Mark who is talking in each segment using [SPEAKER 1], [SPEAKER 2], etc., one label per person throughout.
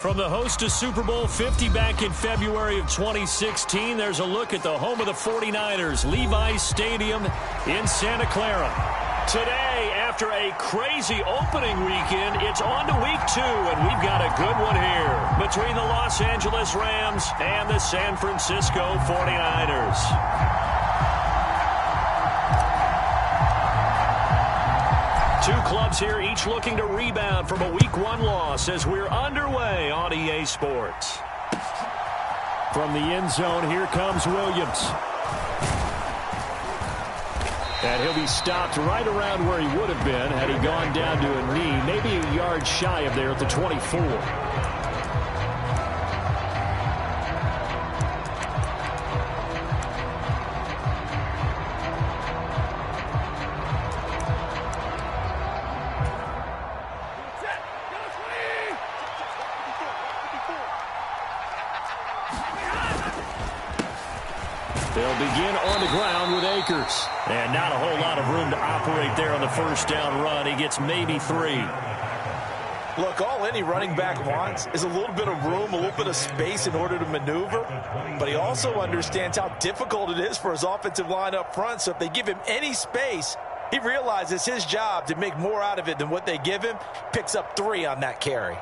[SPEAKER 1] From the host to Super Bowl 50 back in February of 2016, there's a look at the home of the 49ers, Levi's Stadium in Santa Clara. Today, after a crazy opening weekend, it's on to week 2, and we've got a good one here between the Los Angeles Rams and the San Francisco 49ers. Two clubs here, each looking to rebound from a Week 1 loss as we're underway on EA Sports. From the end zone, here comes Williams. And he'll be stopped right around where he would have been had he gone down to a knee, maybe a yard shy of there at the 24. They'll begin on the ground with Akers. And not a whole lot of room to operate there on the first down run. He gets maybe 3.
[SPEAKER 2] Look, all any running back wants is a little bit of room, a little bit of space in order to maneuver. But he also understands how difficult it is for his offensive line up front. So if they give him any space, he realizes his job to make more out of it than what they give him. Picks up 3 on that carry.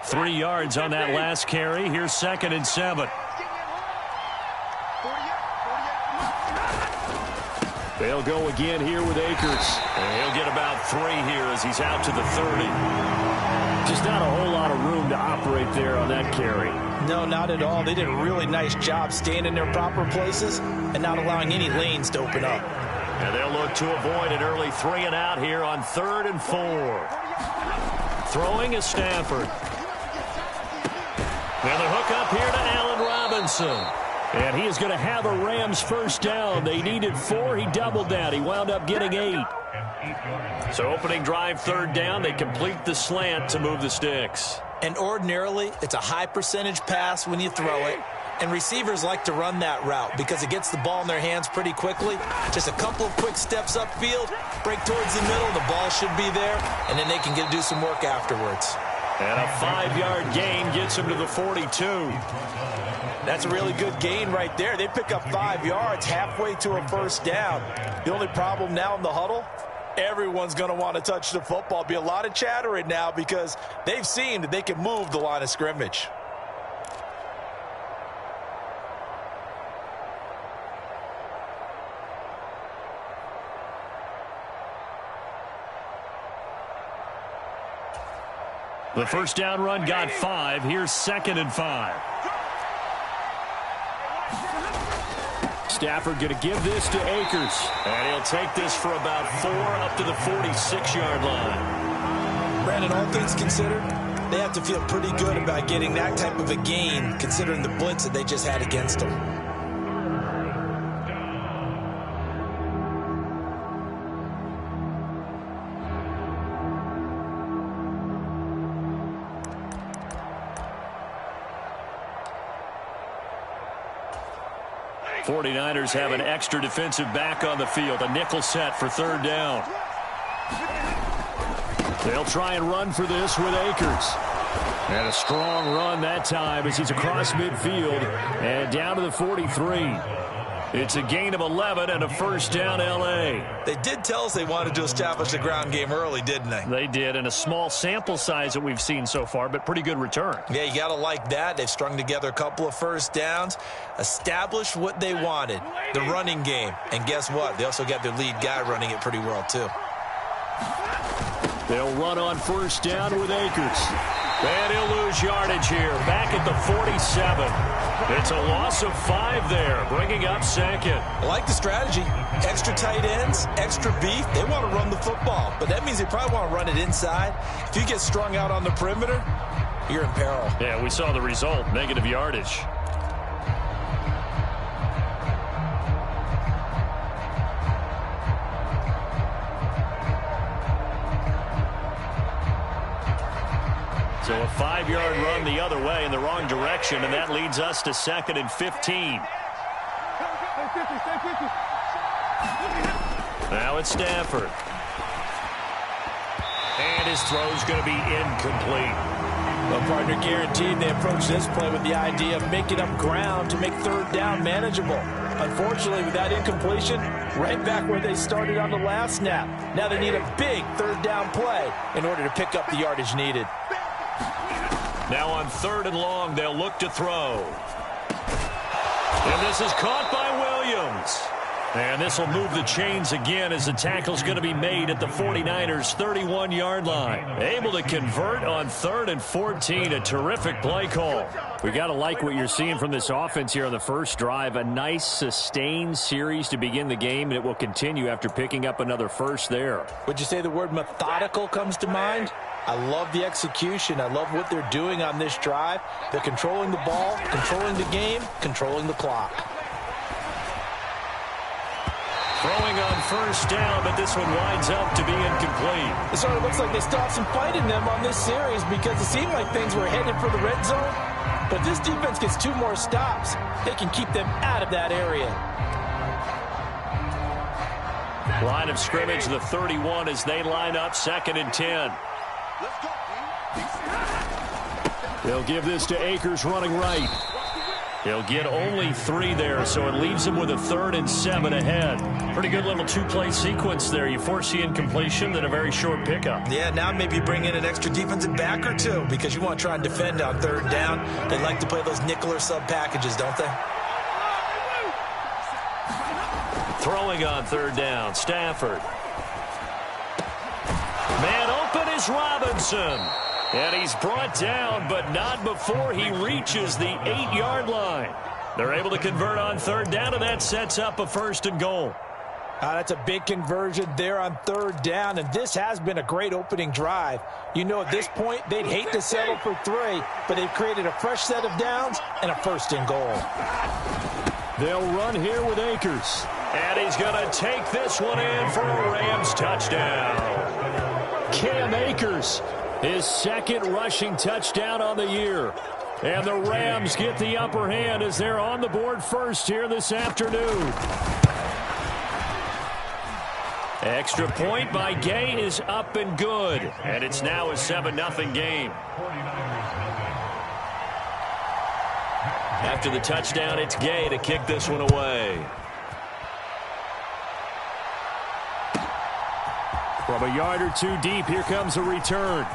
[SPEAKER 1] Three yards on that last carry. Here's 2nd and 7. They'll go again here with Akers. And he'll get about 3 here as he's out to the 30. Just not a whole lot of room to operate there on that carry.
[SPEAKER 2] No, not at all. They did a really nice job staying in their proper places and not allowing any lanes to open up.
[SPEAKER 1] And they'll look to avoid an early 3 and out here on 3rd and 4. Throwing is Stafford. Now the hook up here to Allen Robinson. And he is going to have a Rams first down. They needed 4. He doubled that. He wound up getting 8. So opening drive 3rd down. They complete the slant to move the sticks.
[SPEAKER 2] And ordinarily, it's a high percentage pass when you throw it. And receivers like to run that route because it gets the ball in their hands pretty quickly. Just a couple of quick steps upfield, break towards the middle, the ball should be there, and then they can do some work afterwards.
[SPEAKER 1] And a 5-yard gain gets him to the 42.
[SPEAKER 2] That's a really good gain right there. They pick up 5 yards halfway to a first down. The only problem now in the huddle, everyone's going to want to touch the football. Be a lot of chattering now because they've seen that they can move the line of scrimmage.
[SPEAKER 1] The first down run got 5. Here's 2nd and 5. Stafford going to give this to Akers. And he'll take this for about 4 up to the 46-yard line.
[SPEAKER 2] Brandon, all things considered, they have to feel pretty good about getting that type of a gain considering the blitz that they just had against them.
[SPEAKER 1] '49ers have an extra defensive back on the field. A nickel set for 3rd down. They'll try and run for this with Akers. And a strong run that time as he's across midfield and down to the 43. It's a gain of 11 and a first down L.A.
[SPEAKER 2] They did tell us they wanted to establish the ground game early, didn't they?
[SPEAKER 1] They did, and a small sample size that we've seen so far, but pretty good return.
[SPEAKER 2] Yeah, you got to like that. They've strung together a couple of first downs, established what they wanted, the running game. And guess what? They also got their lead guy running it pretty well, too.
[SPEAKER 1] They'll run on first down with Akers. And he'll lose yardage here, back at the 47. It's a loss of 5 there, bringing up 2nd.
[SPEAKER 2] I like the strategy. Extra tight ends, extra beef. They want to run the football, but that means they probably want to run it inside. If you get strung out on the perimeter, you're in peril.
[SPEAKER 1] Yeah, we saw the result, negative yardage. So a 5-yard run the other way in the wrong direction, and that leads us to 2nd and 15. Now it's Stafford. And his throw's going to be incomplete.
[SPEAKER 2] Well, partner, guaranteed they approach this play with the idea of making up ground to make third down manageable. Unfortunately, with that incompletion, right back where they started on the last snap. Now they need a big third down play in order to pick up the yardage needed.
[SPEAKER 1] Now on 3rd and long, they'll look to throw. And this is caught by Williams. And this will move the chains again as the tackle's going to be made at the 49ers' 31-yard line. Able to convert on 3rd and 14. A terrific play call. We got to like what you're seeing from this offense here on the first drive. A nice, sustained series to begin the game, and it will continue after picking up another first there.
[SPEAKER 2] Would you say the word methodical comes to mind? I love the execution. I love what they're doing on this drive. They're controlling the ball, controlling the game, controlling the clock.
[SPEAKER 1] Throwing on first down, but this one winds up to be incomplete.
[SPEAKER 2] It sort of looks like they still have some fight in them on this series because it seemed like things were headed for the red zone. But if this defense gets 2 more stops, they can keep them out of that area.
[SPEAKER 1] Line of scrimmage, the 31 as they line up 2nd and 10. They'll give this to Akers running right. He'll get only 3 there, so it leaves him with a 3rd and 7 ahead. Pretty good little 2-play sequence there. You force the incompletion, then a very short pickup.
[SPEAKER 2] Yeah, now maybe bring in an extra defensive back or 2 because you want to try and defend on 3rd down. They like to play those nickel or sub packages, don't they?
[SPEAKER 1] Throwing on 3rd down, Stafford. Man open is Robinson. And he's brought down, but not before he reaches the 8-yard line. They're able to convert on 3rd down, and that sets up a 1st and goal.
[SPEAKER 2] That's a big conversion there on 3rd down, and this has been a great opening drive. You know, at this point, they'd hate to settle for 3, but they've created a fresh set of downs and a 1st and goal.
[SPEAKER 1] They'll run here with Akers. And he's going to take this one in for a Rams touchdown. Cam Akers, his 2nd rushing touchdown on the year. And the Rams get the upper hand as they're on the board first here this afternoon. Extra point by Gay is up and good. And it's now a 7-0 game. After the touchdown, it's Gay to kick this one away. From a yard or 2 deep, here comes a return.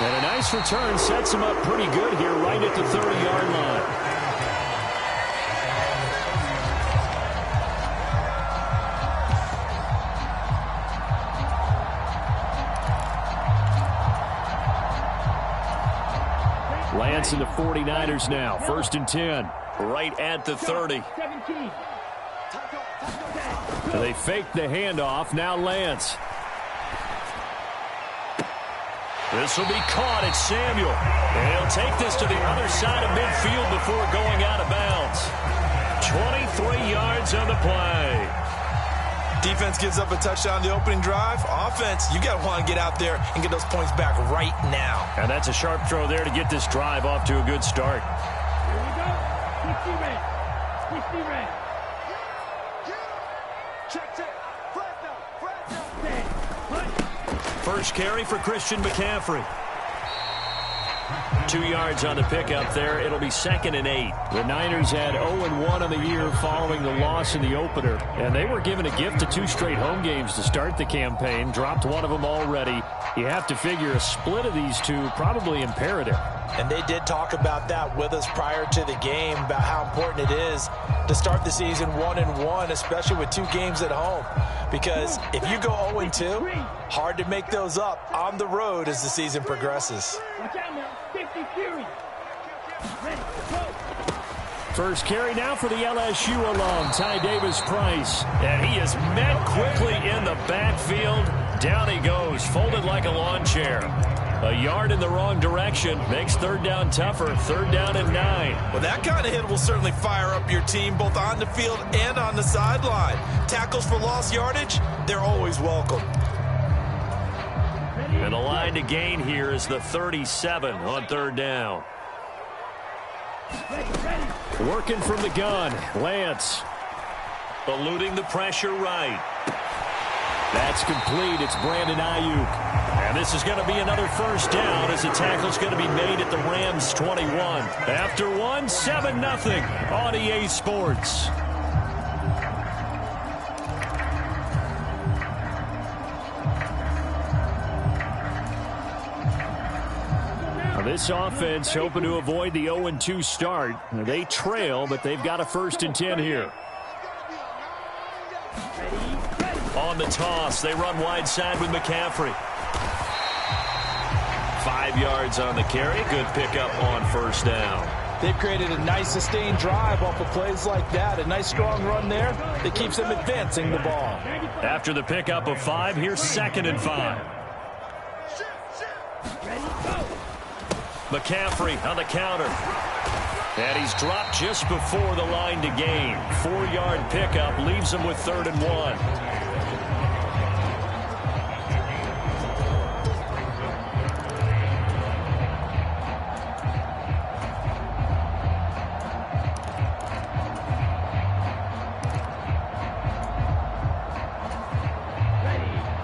[SPEAKER 1] And a nice return sets him up pretty good here right at the 30-yard line. Lance and the 49ers now. 1st and 10. Right at the 30. They fake the handoff. Now Lance. This will be caught. It's Samuel. And he'll take this to the other side of midfield before going out of bounds. 23 yards on the play.
[SPEAKER 2] Defense gives up a touchdown on the opening drive. Offense, you got to want to get out there and get those points back right now.
[SPEAKER 1] And that's a sharp throw there to get this drive off to a good start.
[SPEAKER 3] Here we go. 60 red. 60 red. Check.
[SPEAKER 1] First carry for Christian McCaffrey. 2 yards on the pickup there. It'll be 2nd and 8. The Niners had 0-1 on the year following the loss in the opener. And they were given a gift of 2 straight home games to start the campaign. Dropped one of them already. You have to figure a split of these 2 probably imperative.
[SPEAKER 2] And they did talk about that with us prior to the game, about how important it is to start the season 1-1, especially with 2 games at home. Because if you go 0-2, hard to make those up on the road as the season progresses.
[SPEAKER 3] Watch out now. 50 Fury. Ready, go.
[SPEAKER 1] First carry now for the LSU alum, Ty Davis-Price. And he is met quickly in the backfield. Down he goes, folded like a lawn chair. A yard in the wrong direction makes 3rd down tougher. 3rd down and 9.
[SPEAKER 2] Well, that kind of hit will certainly fire up your team both on the field and on the sideline. Tackles for lost yardage, they're always welcome.
[SPEAKER 1] And the line to gain here is the 37 on 3rd down. Working from the gun, Lance. Eluding the pressure right. That's complete. It's Brandon Ayuk. And this is going to be another first down as the tackle's going to be made at the Rams' 21. After one, 7-0 on EA Sports. Now this offense hoping to avoid the 0-2 start. They trail, but they've got a 1st and 10 here. On the toss, they run wide side with McCaffrey. 5 yards on the carry. Good pickup on 1st down.
[SPEAKER 2] They've created a nice sustained drive off of plays like that. A nice strong run there that keeps them advancing the ball.
[SPEAKER 1] After the pickup of 5, here's 2nd and 5. McCaffrey on the counter. And he's dropped just before the line to gain. 4-yard pickup leaves him with 3rd and 1.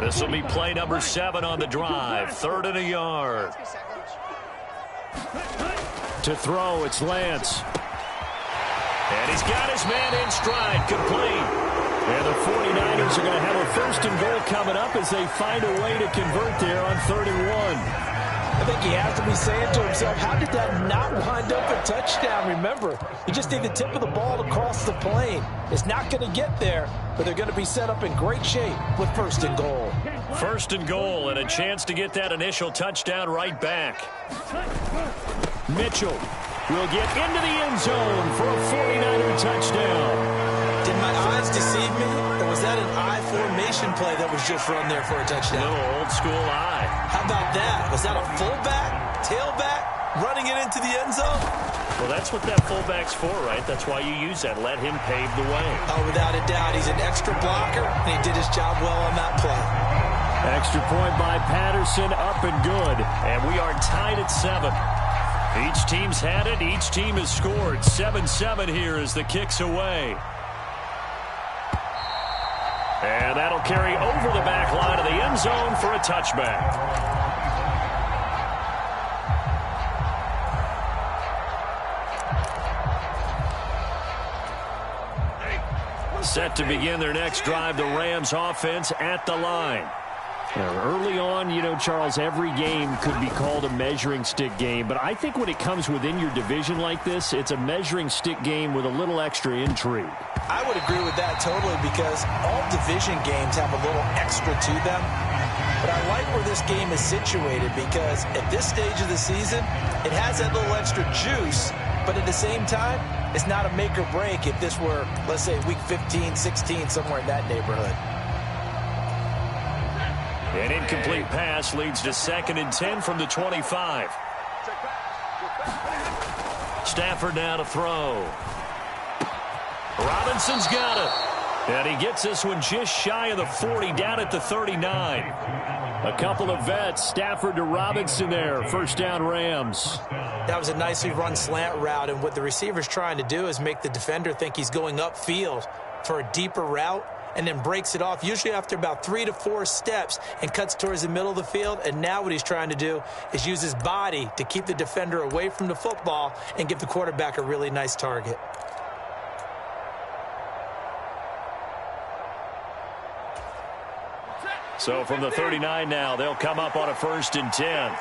[SPEAKER 1] This will be play number 7 on the drive. 3rd and a yard. To throw, it's Lance. And he's got his man in stride, complete. And the 49ers are going to have a 1st and goal coming up as they find a way to convert there on 3rd and 1.
[SPEAKER 2] I think he has to be saying to himself, how did that not wind up a touchdown? Remember, you just need the tip of the ball to cross the plane. It's not going to get there, but they're going to be set up in great shape with 1st and goal.
[SPEAKER 1] 1st and goal and a chance to get that initial touchdown right back. Mitchell will get into the end zone for a 49er touchdown.
[SPEAKER 2] Did my eyes deceive me, or was that an I formation play that was just run there for a touchdown?
[SPEAKER 1] No, old school I.
[SPEAKER 2] How about that? Was that a fullback, tailback, running it into the end zone?
[SPEAKER 1] Well, that's what that fullback's for, right? That's why you use that. Let him pave the way.
[SPEAKER 2] Oh, without a doubt. He's an extra blocker, and he did his job well on that play.
[SPEAKER 1] Extra point by Patterson, up and good. And we are tied at 7. Each team's had it. Each team has scored. 7-7 here as the kick's away. And that'll carry over the back line of the end zone for a touchback. Set to begin their next drive, the Rams offense at the line. Early on, you know, Charles, every game could be called a measuring stick game. But I think when it comes within your division like this, it's a measuring stick game with a little extra intrigue.
[SPEAKER 2] I would agree with that totally because all division games have a little extra to them. But I like where this game is situated because at this stage of the season, it has that little extra juice. But at the same time, it's not a make or break if this were, let's say, week 15, 16, somewhere in that neighborhood.
[SPEAKER 1] An incomplete pass leads to 2nd and 10 from the 25. Stafford now to throw. Robinson's got it. And he gets this one just shy of the 40, down at the 39. A couple of vets, Stafford to Robinson there. 1st down Rams.
[SPEAKER 2] That was a nicely run slant route, and what the receiver's trying to do is make the defender think he's going upfield for a deeper route, and then breaks it off, usually after about 3 to 4 steps, and cuts towards the middle of the field. And now what he's trying to do is use his body to keep the defender away from the football and give the quarterback a really nice target.
[SPEAKER 1] So from the 39 now, they'll come up on a 1st and 10.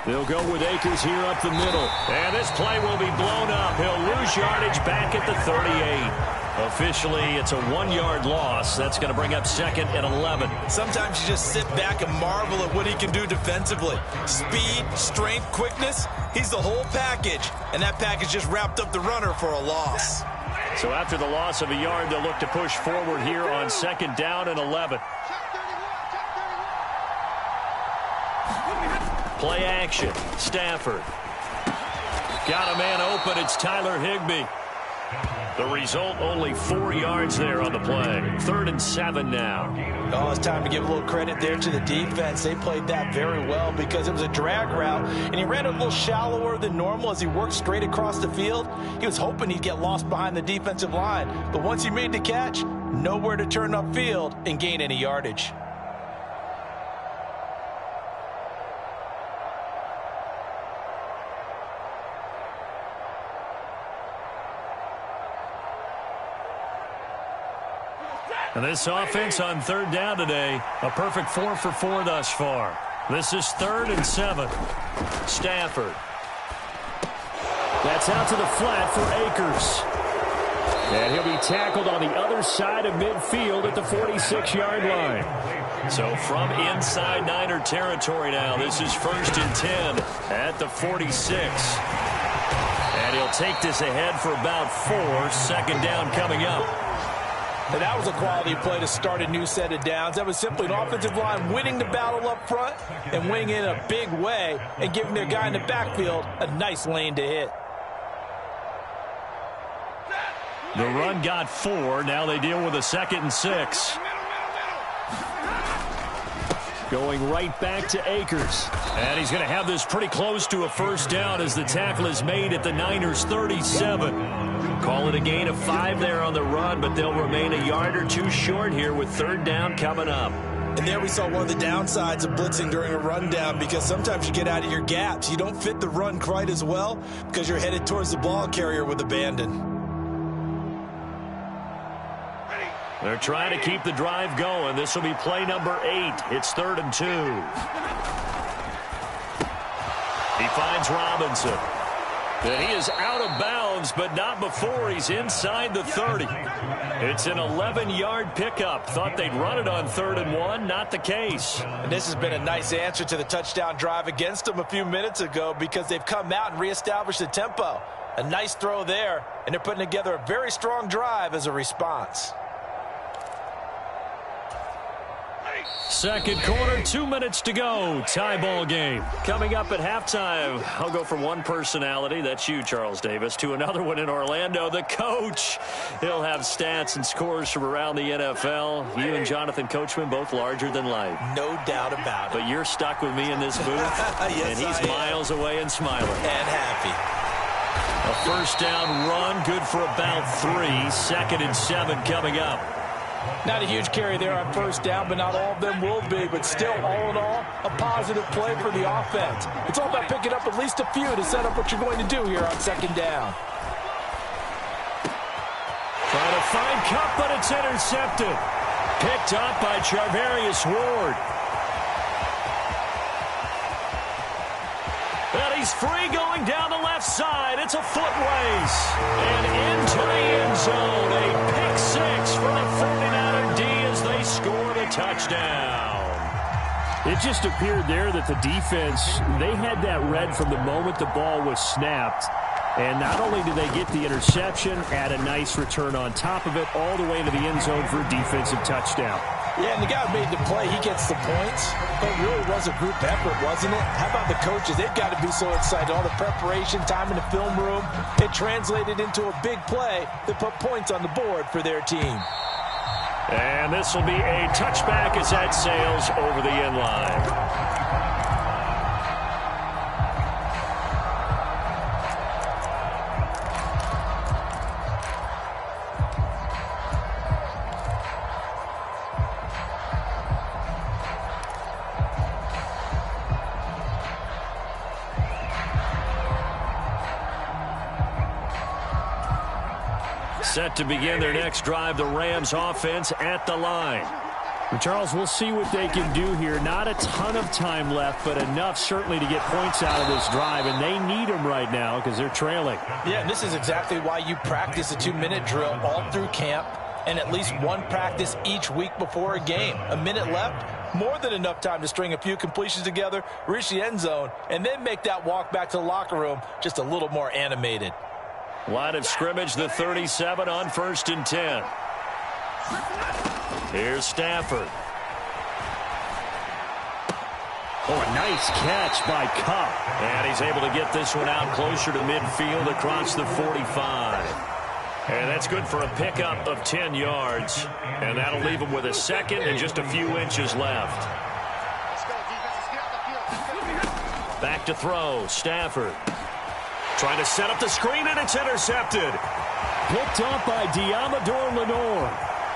[SPEAKER 1] They'll go with Akers here up the middle. And this play will be blown up. He'll lose yardage back at the 38. Officially, it's a 1-yard loss. That's going to bring up 2nd and 11.
[SPEAKER 2] Sometimes you just sit back and marvel at what he can do defensively. Speed, strength, quickness. He's the whole package. And that package just wrapped up the runner for a loss.
[SPEAKER 1] So after the loss of a yard, they'll look to push forward here on 2nd down and 11. Play action. Stafford. Got a man open. It's Tyler Higbee. The result, only 4 yards there on the play. 3rd and 7 now.
[SPEAKER 2] Oh, it's time to give a little credit there to the defense. They played that very well because it was a drag route, and he ran a little shallower than normal as he worked straight across the field. He was hoping he'd get lost behind the defensive line, but once he made the catch, nowhere to turn upfield and gain any yardage.
[SPEAKER 1] And this offense on 3rd down today, a perfect 4 for 4 thus far. This is 3rd and 7. Stafford. That's out to the flat for Akers. And he'll be tackled on the other side of midfield at the 46-yard line. So from inside Niner territory now, this is 1st and 10 at the 46. And he'll take this ahead for about 4. 2nd down coming up.
[SPEAKER 2] And that was a quality play to start a new set of downs. That was simply an offensive line winning the battle up front and winning in a big way and giving their guy in the backfield a nice lane to hit.
[SPEAKER 1] The run got 4. Now they deal with a 2nd and 6. Going right back to Akers. And he's going to have this pretty close to a 1st down as the tackle is made at the Niners' 37. Call it a gain of 5 there on the run, but they'll remain a yard or 2 short here with 3rd down coming up.
[SPEAKER 2] And there we saw one of the downsides of blitzing during a rundown, because sometimes you get out of your gaps. You don't fit the run quite as well because you're headed towards the ball carrier with abandon.
[SPEAKER 1] They're trying to keep the drive going. This will be play number 8. It's 3rd and 2. He finds Robinson. And he is out of bounds, but not before he's inside the 30. It's an 11-yard pickup. Thought they'd run it on 3rd and 1. Not the case.
[SPEAKER 2] And this has been a nice answer to the touchdown drive against them a few minutes ago, because they've come out and reestablished the tempo. A nice throw there, and they're putting together a very strong drive as a response.
[SPEAKER 1] 2nd quarter, 2 minutes to go. Tie ball game. Coming up at halftime, I'll go from one personality, that's you, Charles Davis, to another one in Orlando, the coach. He'll have stats and scores from around the NFL. You and Jonathan Coachman, both larger than life.
[SPEAKER 2] No doubt about it.
[SPEAKER 1] But you're stuck with me in this booth,
[SPEAKER 2] yes,
[SPEAKER 1] and he's miles away and smiling.
[SPEAKER 2] And happy.
[SPEAKER 1] A 1st down run, good for about 3. 2nd and 7 coming up.
[SPEAKER 2] Not a huge carry there on 1st down, but not all of them will be. But still, all in all, a positive play for the offense. It's all about picking up at least a few to set up what you're going to do here on 2nd down.
[SPEAKER 1] Trying to find Cup, but it's intercepted. Picked up by Charvarius Ward. And he's free going down the left side. It's a foot race. And into the end zone. A pick 6 for the 49er D as they score the touchdown.
[SPEAKER 4] It just appeared there that the defense, they had that read from the moment the ball was snapped. And not only did they get the interception, add a nice return on top of it, all the way to the end zone for a defensive touchdown.
[SPEAKER 2] Yeah, and the guy who made the play, he gets the points. But it really was a group effort, wasn't it? How about the coaches? They've got to be so excited. All the preparation, time in the film room, it translated into a big play that put points on the board for their team.
[SPEAKER 1] And this will be a touchback as that sails over the end line. Set to begin their next drive, the Rams offense at the line.
[SPEAKER 4] And Charles, we'll see what they can do here. Not a ton of time left, but enough certainly to get points out of this drive, and they need them right now because they're trailing.
[SPEAKER 2] Yeah, and this is exactly why you practice a 2-minute drill all through camp and at least one practice each week before a game. A minute left, more than enough time to string a few completions together, reach the end zone, and then make that walk back to the locker room just a little more animated.
[SPEAKER 1] Line of scrimmage, the 37 on 1st and 10. Here's Stafford.
[SPEAKER 4] Oh, a nice catch by Cup.
[SPEAKER 1] And he's able to get this one out closer to midfield across the 45. And that's good for a pickup of 10 yards. And that'll leave him with a second and just a few inches left. Back to throw. Stafford trying to set up the screen, and it's intercepted.
[SPEAKER 4] Picked off by Diamador Lenore.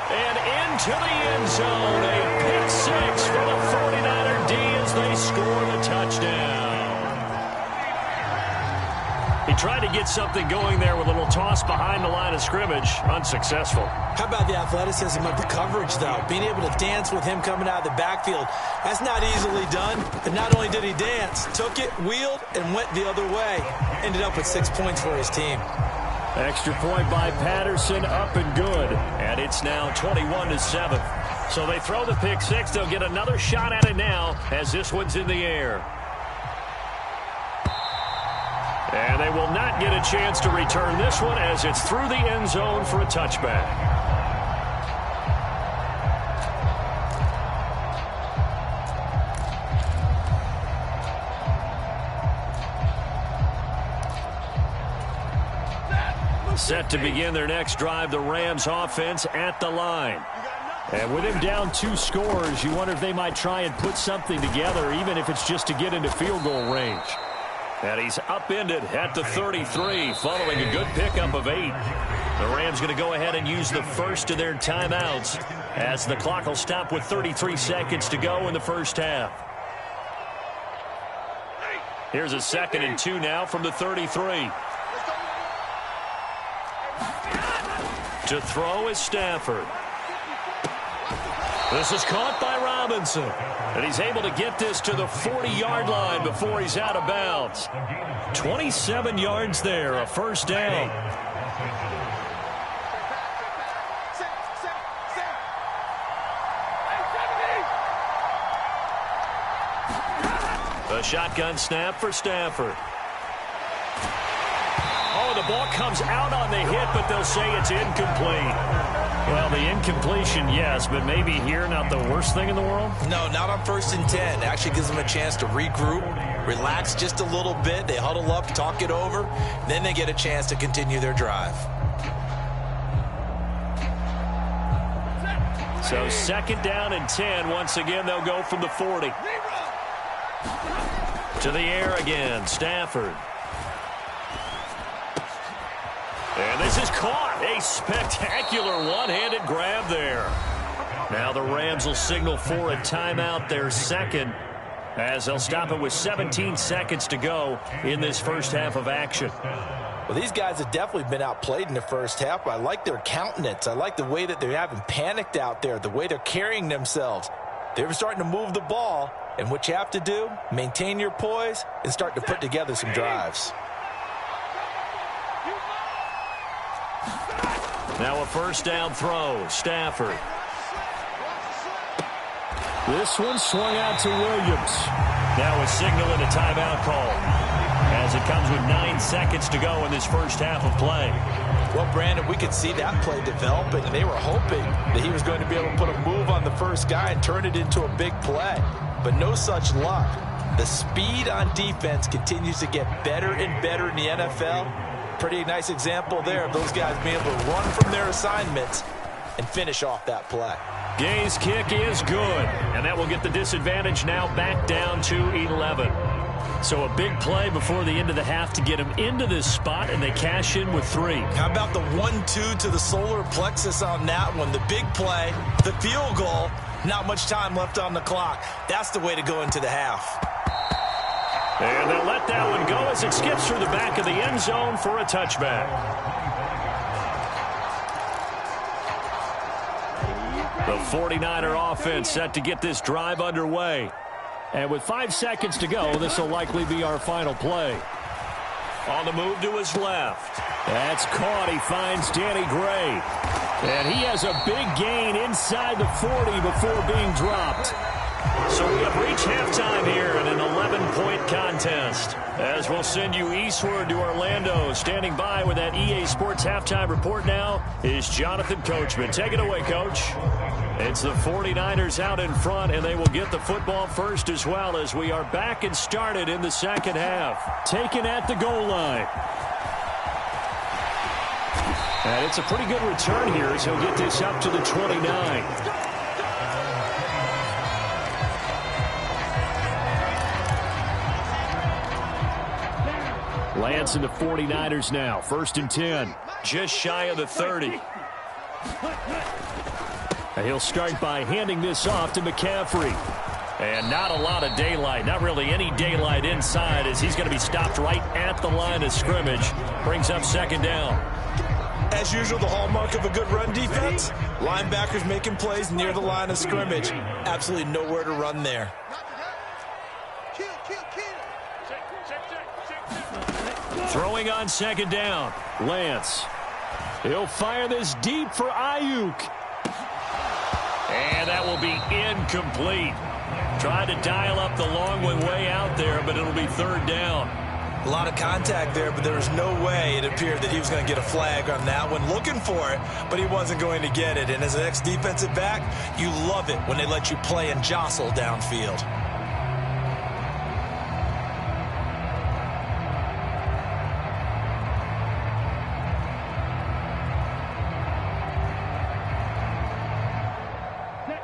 [SPEAKER 1] And into the end zone. A pick six for the 49er D as they score the touchdown. He tried to get something going there with a little toss behind the line of scrimmage. Unsuccessful.
[SPEAKER 2] How about the athleticism of the coverage, though? Being able to dance with him coming out of the backfield. That's not easily done. And not only did he dance, took it, wheeled, and went the other way. Ended up with 6 points for his team.
[SPEAKER 4] Extra point by Patterson, up and good.
[SPEAKER 1] And it's now 21-7. So they throw the pick six. They'll get another shot at it now as this one's in the air. And they will not get a chance to return this one as it's through the end zone for a touchback. Set to begin their next drive, the Rams offense at the line.
[SPEAKER 4] And with him down 2 scores, you wonder if they might try and put something together, even if it's just to get into field goal range.
[SPEAKER 1] And he's upended at the 33 following a good pickup of 8. The Rams going to go ahead and use the first of their timeouts as the clock will stop with 33 seconds to go in the first half. Here's a 2nd and 2 now from the 33. To throw is Stafford. This is caught by Robinson. And he's able to get this to the 40-yard line before he's out of bounds. 27 yards there, a first down. A shotgun snap for Stafford. Oh, the ball comes out on the hit, but they'll say it's incomplete.
[SPEAKER 4] Well, the incompletion, yes, but maybe here not the worst thing in the world?
[SPEAKER 2] No, not on 1st and 10. It actually gives them a chance to regroup, relax just a little bit. They huddle up, talk it over. Then they get a chance to continue their drive.
[SPEAKER 1] So 2nd down and 10. Once again, they'll go from the 40. To the air again, Stafford. And this is caught. A spectacular one-handed grab there. Now the Rams will signal for a timeout, their second, as they'll stop it with 17 seconds to go in this first half of action.
[SPEAKER 2] Well, these guys have definitely been outplayed in the first half. I like their countenance. I like the way that they haven't panicked out there, the way they're carrying themselves. They're starting to move the ball, and what you have to do, maintain your poise and start to put together some drives.
[SPEAKER 1] Now a first down throw, Stafford.
[SPEAKER 4] This one swung out to Williams.
[SPEAKER 1] Now a signal and a timeout call as it comes with 9 seconds to go in this first half of play.
[SPEAKER 2] Well, Brandon, we could see that play developing, and they were hoping that he was going to be able to put a move on the first guy and turn it into a big play. But no such luck. The speed on defense continues to get better and better in the NFL. Pretty nice example there of those guys being able to run from their assignments and finish off that play.
[SPEAKER 1] Gay's kick is good, and that will get the disadvantage now back down to 11.
[SPEAKER 4] So a big play before the end of the half to get them into this spot, and they cash in with 3.
[SPEAKER 2] How about the 1-2 to the solar plexus on that one? The big play, the field goal, not much time left on the clock. That's the way to go into the half.
[SPEAKER 1] And they'll let that one go as it skips through the back of the end zone for a touchback. The 49er offense set to get this drive underway.
[SPEAKER 4] And with 5 seconds to go, this will likely be our final play.
[SPEAKER 1] On the move to his left.
[SPEAKER 4] That's caught. He finds Danny Gray. And he has a big gain inside the 40 before being dropped.
[SPEAKER 1] So we have reached halftime here in an 11-point contest. As we'll send you eastward to Orlando. Standing by with that EA Sports halftime report now is Jonathan Coachman. Take it away, Coach. It's the 49ers out in front, and they will get the football first as well as we are back and started in the second half.
[SPEAKER 4] Taken at the goal line.
[SPEAKER 1] And it's a pretty good return here as he'll get this up to the 29. Lance and the 49ers now. 1st and 10. Just shy of the 30. And he'll start by handing this off to McCaffrey. And not a lot of daylight. Not really any daylight inside as he's going to be stopped right at the line of scrimmage. Brings up 2nd down.
[SPEAKER 2] As usual, the hallmark of a good run defense, linebackers making plays near the line of scrimmage. Absolutely nowhere to run there.
[SPEAKER 1] Throwing on 2nd down. Lance. He'll fire this deep for Ayuk. And that will be incomplete. Tried to dial up the long one way out there, but it'll be 3rd down.
[SPEAKER 2] A lot of contact there, but there was no way it appeared that he was going to get a flag on that one. Looking for it, but he wasn't going to get it. And as an ex-defensive back, you love it when they let you play and jostle downfield.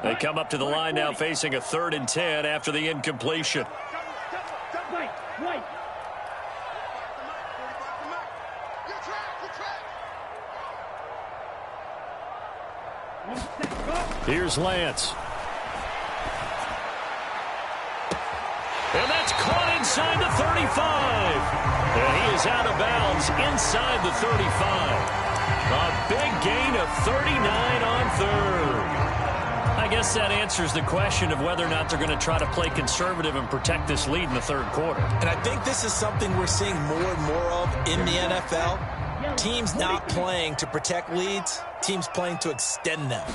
[SPEAKER 1] They come up to the line now facing a 3rd and 10 after the incompletion. Here's Lance. And that's caught inside the 35. And he is out of bounds inside the 35. A big gain of 39 on 3rd. I guess that answers the question of whether or not they're going to try to play conservative and protect this lead in the 3rd quarter.
[SPEAKER 2] And I think this is something we're seeing more and more of in the NFL. Teams not playing to protect leads, teams playing to extend them.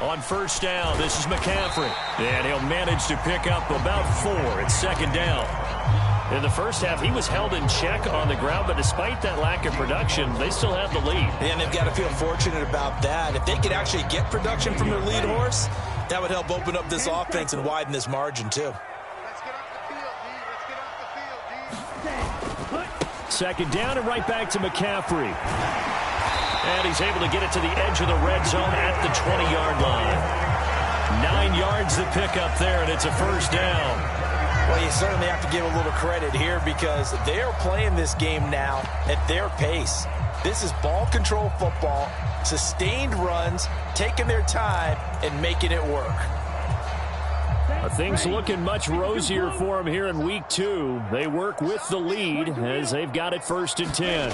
[SPEAKER 1] On 1st down, this is McCaffrey. And he'll manage to pick up about 4 at 2nd down. In the first half, he was held in check on the ground, but despite that lack of production, they still have the lead.
[SPEAKER 2] And they've got to feel fortunate about that. If they could actually get production from their lead horse, that would help open up this offense and widen this margin, too.
[SPEAKER 3] Let's get off the field, D.
[SPEAKER 1] 2nd down and right back to McCaffrey. And he's able to get it to the edge of the red zone at the 20-yard line. 9 yards to pick up there, and it's a 1st down.
[SPEAKER 2] Well, you certainly have to give a little credit here because they are playing this game now at their pace. This is ball control football, sustained runs, taking their time, and making it work.
[SPEAKER 1] Things looking much rosier for them here in week 2. They work with the lead as they've got it 1st and 10.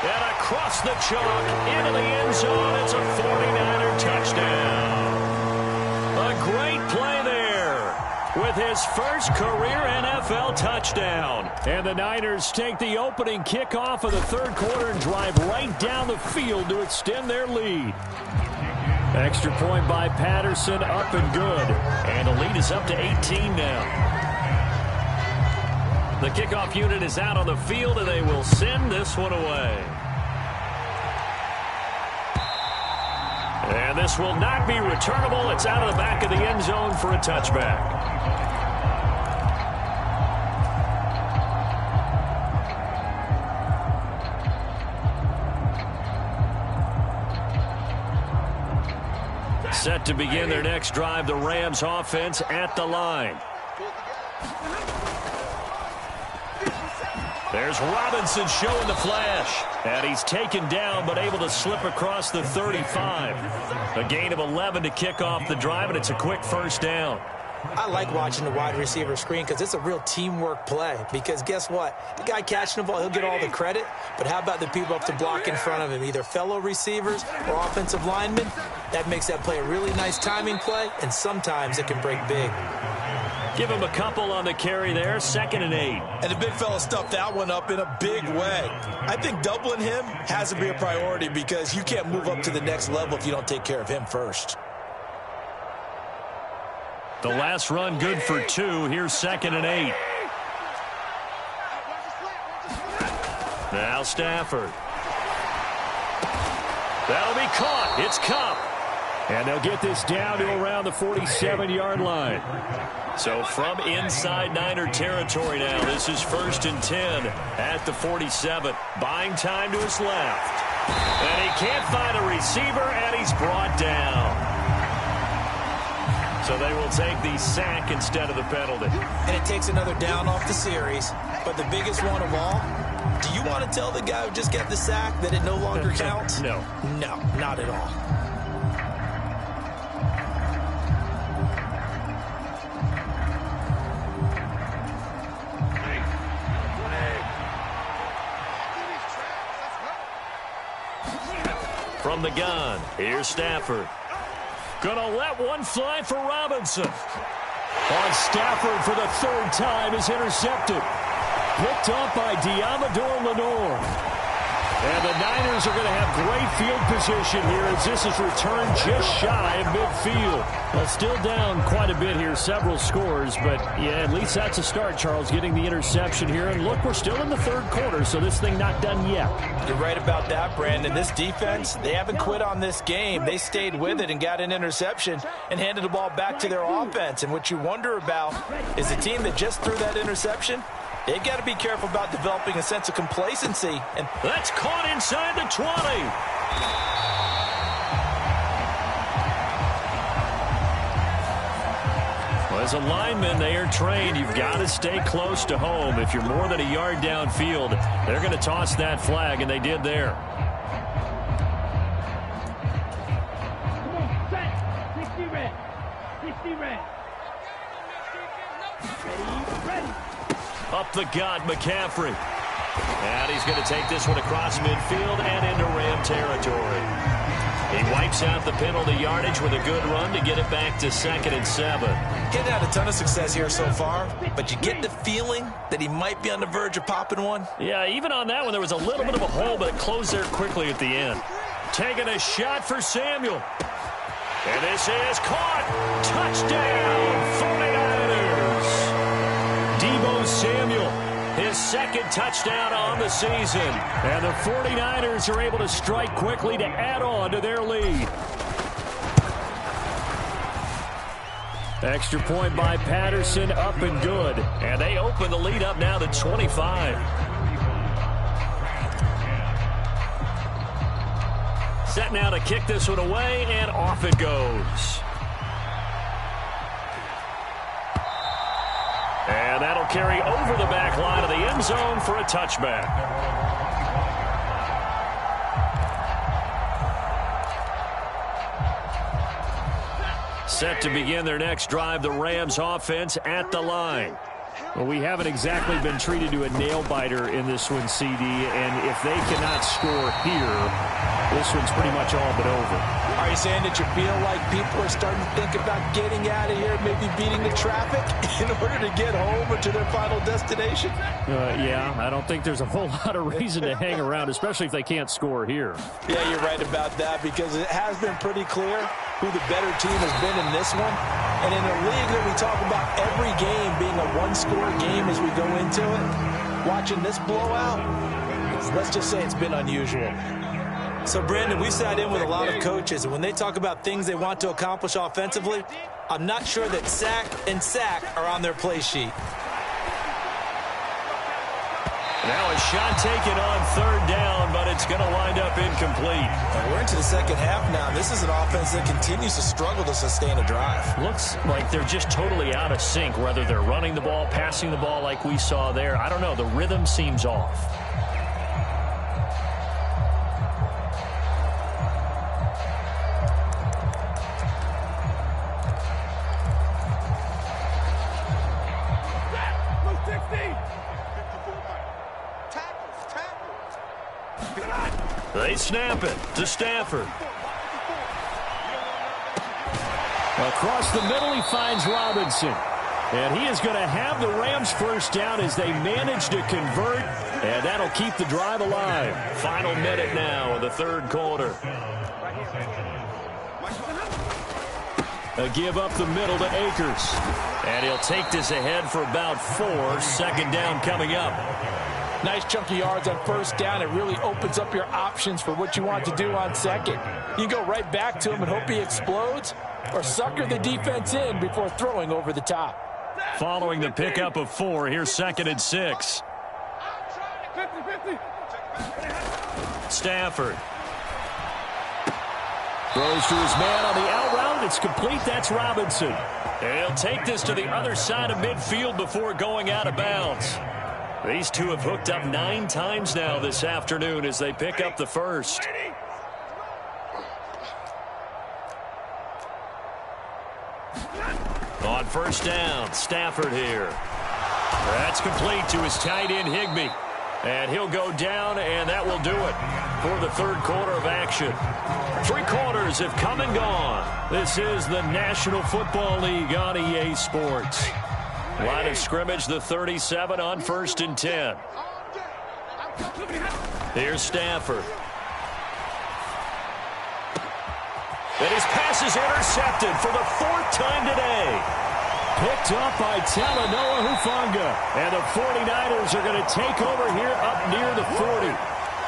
[SPEAKER 1] And across the chalk into the end zone. It's a 49er touchdown. A great play there with his first career NFL touchdown. And the Niners take the opening kickoff of the 3rd quarter and drive right down the field to extend their lead. Extra point by Patterson, up and good. And the lead is up to 18 now. The kickoff unit is out on the field, and they will send this one away. And this will not be returnable. It's out of the back of the end zone for a touchback. Set to begin their next drive, the Rams offense at the line. There's Robinson showing the flash. And he's taken down but able to slip across the 35. A gain of 11 to kick off the drive, and it's a quick 1st down.
[SPEAKER 2] I like watching the wide receiver screen because it's a real teamwork play. Because guess what? The guy catching the ball, he'll get all the credit. But how about the people up to block in front of him, either fellow receivers or offensive linemen? That makes that play a really nice timing play, and sometimes it can break big.
[SPEAKER 1] Give him a couple on the carry there, 2nd and 8.
[SPEAKER 2] And the big fella stuffed that one up in a big way. I think doubling him has to be a priority because you can't move up to the next level if you don't take care of him first.
[SPEAKER 1] The last run good for 2. Here's 2nd and 8. Now Stafford. That'll be caught. It's Kupp.
[SPEAKER 4] And they'll get this down to around the 47-yard line.
[SPEAKER 1] So from inside Niner territory now, this is 1st and 10 at the 47. Buying time to his left. And he can't find a receiver, and he's brought down. So they will take the sack instead of the penalty.
[SPEAKER 2] And it takes another down off the series. But the biggest one of all, do you want to tell the guy who just got the sack that it no longer counts?
[SPEAKER 1] No.
[SPEAKER 2] No, not at all.
[SPEAKER 1] From the gun, here's Stafford. Gonna let one fly for Robinson.
[SPEAKER 4] On Stafford for the 3rd time is intercepted. Picked up by Diamador Lenore. And the Niners are going to have great field position here as this is returned just shy of midfield. Well, still down quite a bit here, several scores, but yeah, at least that's a start, Charles, getting the interception here. And look, we're still in the 3rd quarter, so this thing not done yet.
[SPEAKER 2] You're right about that, Brandon. This defense, they haven't quit on this game. They stayed with it and got an interception and handed the ball back to their offense. And what you wonder about is the team that just threw that interception, they've got to be careful about developing a sense of complacency. And
[SPEAKER 1] that's caught inside the 20. Well, as a lineman, they are trained. You've got to stay close to home. If you're more than a yard downfield, they're going to toss that flag, and they did there.
[SPEAKER 3] Come on, set. 60 red. 60 red. Ready.
[SPEAKER 1] Up the gut, McCaffrey. And he's going to take this one across midfield and into Ram territory. He wipes out the penalty yardage with a good run to get it back to 2nd and 7.
[SPEAKER 2] Getting had a ton of success here so far, but you get the feeling that he might be on the verge of popping one.
[SPEAKER 1] Yeah, even on that one, there was a little bit of a hole, but it closed there quickly at the end. Taking a shot for Samuel. And this is caught. Touchdown, 49ers. Deebo Samuel, his 2nd touchdown on the season.
[SPEAKER 4] And the 49ers are able to strike quickly to add on to their lead. Extra point by Patterson, up and good.
[SPEAKER 1] And they open the lead up now to 25. Set now to kick this one away, and off it goes. And that'll carry over the back line of the end zone for a touchback. Set to begin their next drive, the Rams offense at the line.
[SPEAKER 4] Well, we haven't exactly been treated to a nail-biter in this one, CD, and if they cannot score here, this one's pretty much all but over.
[SPEAKER 2] Are you saying that you feel like people are starting to think about getting out of here, maybe beating the traffic in order to get home or to their final destination?
[SPEAKER 4] Yeah, I don't think there's a whole lot of reason to hang around, especially if they can't score here.
[SPEAKER 2] Yeah, you're right about that, because it has been pretty clear who the better team has been in this one. And in a league that we talk about every game being a one-score game as we go into it, watching this blowout, let's just say it's been unusual. So, Brandon, we sat in with a lot of coaches, and when they talk about things they want to accomplish offensively, I'm not sure that sack and sack are on their play sheet.
[SPEAKER 1] Now a shot taken on 3rd down, but it's going to wind up incomplete.
[SPEAKER 2] And we're into the 2nd half now. This is an offense that continues to struggle to sustain a drive.
[SPEAKER 1] Looks like they're just totally out of sync, whether they're running the ball, passing the ball like we saw there. I don't know. The rhythm seems off. They snap it to Stafford.
[SPEAKER 4] Across the middle, he finds Robinson. And he is going to have the Rams first down as they manage to convert. And that'll keep the drive alive.
[SPEAKER 1] Final minute now of the 3rd quarter.
[SPEAKER 4] A give up the middle to Akers.
[SPEAKER 1] And he'll take this ahead for about 4. 2nd down coming up.
[SPEAKER 2] Nice chunky yards on first down. It really opens up your options for what you want to do on second. You go right back to him and hope he explodes, or sucker the defense in before throwing over the top.
[SPEAKER 1] Following the pickup of 4, here's 2nd and 6. Stafford throws to his man on the out route. It's complete. That's Robinson. He'll take this to the other side of midfield before going out of bounds. These two have hooked up 9 times now this afternoon as they pick up the first. On first down, Stafford here. That's complete to his tight end, Higbee. And he'll go down, and that will do it for the third quarter of action. 3 quarters have come and gone. This is the National Football League on EA Sports. Line of scrimmage, the 37 on 1st and 10. Here's Stafford. And his pass is intercepted for the 4th time today. Picked up by Talanoa Hufanga. And the 49ers are going to take over here up near the 40.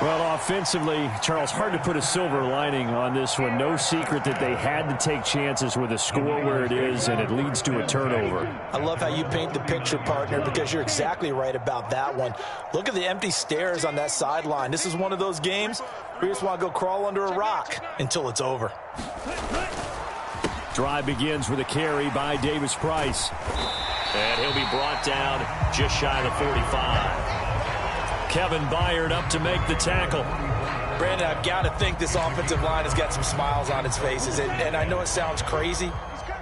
[SPEAKER 1] Well, offensively, Charles, hard to put a silver lining on this one. No secret that they had to take chances with a score where it is, and it leads to a turnover.
[SPEAKER 2] I love how you paint the picture, partner, because you're exactly right about that one. Look at the empty stares on that sideline. This is one of those games where you just want to go crawl under a rock until it's over.
[SPEAKER 4] Drive begins with a carry by Davis Price.
[SPEAKER 1] And he'll be brought down just shy of the 45. Kevin Byard up to make the tackle.
[SPEAKER 2] Brandon, I've got to think this offensive line has got some smiles on its faces. And I know it sounds crazy,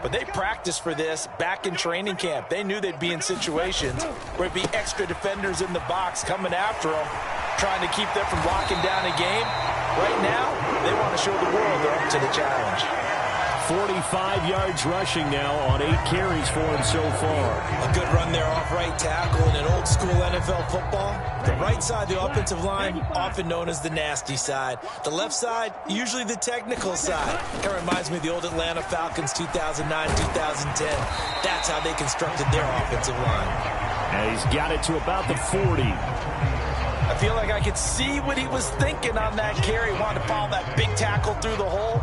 [SPEAKER 2] but they practiced for this back in training camp. They knew they'd be in situations where it'd be extra defenders in the box coming after them, trying to keep them from locking down a game. Right now, they want to show the world they're up to the challenge.
[SPEAKER 4] 45 yards rushing now on 8 carries for him so far.
[SPEAKER 2] A good run there off right tackle in an old-school NFL football. The right side, the offensive line, often known as the nasty side. The left side, usually the technical side. Kind of reminds me of the old Atlanta Falcons 2009-2010. That's how they constructed their offensive line.
[SPEAKER 4] And he's got it to about the 40.
[SPEAKER 2] I feel like I could see what he was thinking on that carry. Wanted to follow that big tackle through the hole.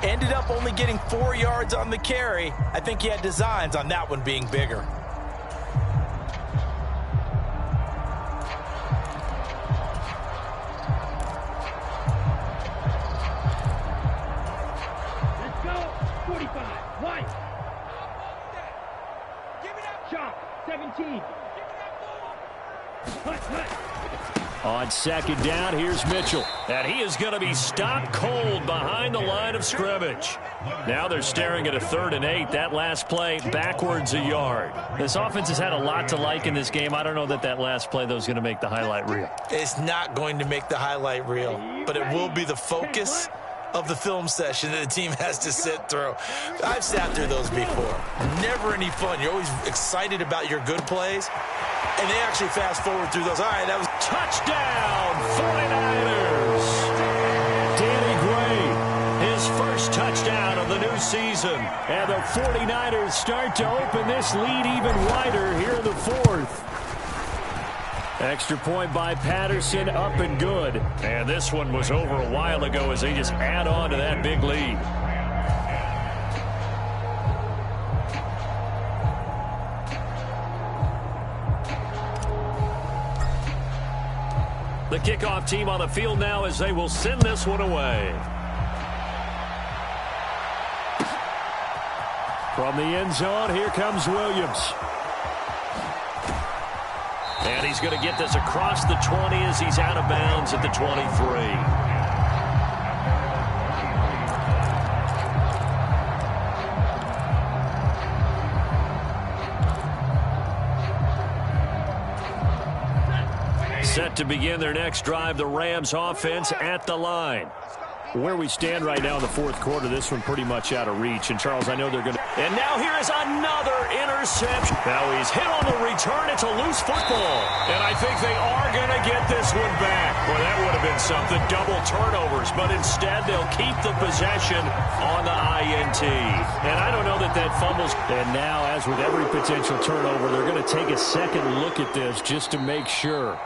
[SPEAKER 2] Ended up only getting 4 yards on the carry. I think he had designs on that one being bigger.
[SPEAKER 3] Let's go. 45. White. Shot. 17. Hut.
[SPEAKER 4] On 2nd down, here's Mitchell.
[SPEAKER 1] And he is going to be stopped cold behind the line of scrimmage. Now they're staring at a 3rd and 8. That last play backwards a yard. This offense has had a lot to like in this game. I don't know that last play, though, is going to make the highlight reel.
[SPEAKER 2] It's not going to make the highlight reel, but it will be the focus of the film session that the team has to sit through. I've sat through those before. Never any fun. You're always excited about your good plays, and they actually fast forward through those. All right, that was
[SPEAKER 1] touchdown, 49ers.
[SPEAKER 4] Danny Gray,
[SPEAKER 1] his first touchdown of the new season.
[SPEAKER 4] And the 49ers start to open this lead even wider here in the 4th. Extra point by Patterson, up and good.
[SPEAKER 1] And this one was over a while ago as they just add on to that big lead. The kickoff team on the field now as they will send this one away.
[SPEAKER 4] From the end zone, here comes Williams.
[SPEAKER 1] And he's going to get this across the 20 as he's out of bounds at the 23. Set to begin their next drive, the Rams offense at the line.
[SPEAKER 4] Where we stand right now in the 4th quarter, this one pretty much out of reach. And, Charles, I know they're going to...
[SPEAKER 1] And now here is another interception. Now he's hit on the return. It's a loose football. And I think they are going to get this one back. Well, that would have been something. Double turnovers. But instead, they'll keep the possession on the INT. And I don't know that fumbles.
[SPEAKER 4] And now, as with every potential turnover, they're going to take a second look at this just to make sure.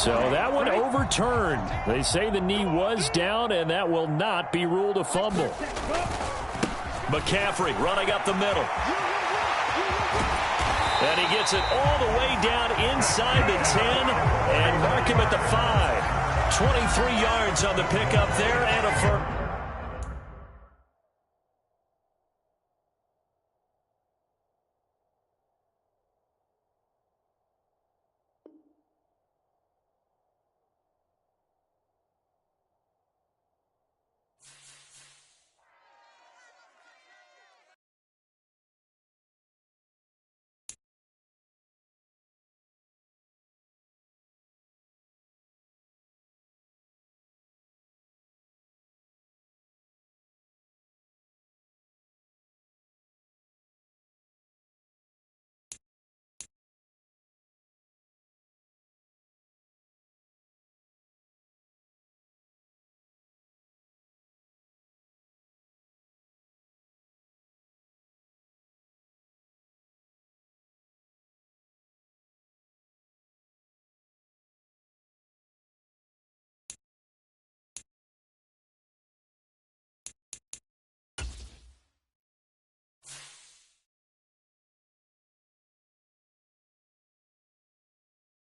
[SPEAKER 4] So that one overturned. They say the knee was down, and that will not be ruled a fumble.
[SPEAKER 1] McCaffrey running up the middle. And he gets it all the way down inside the 10 and mark him at the 5. 23 yards on the pickup there and a first.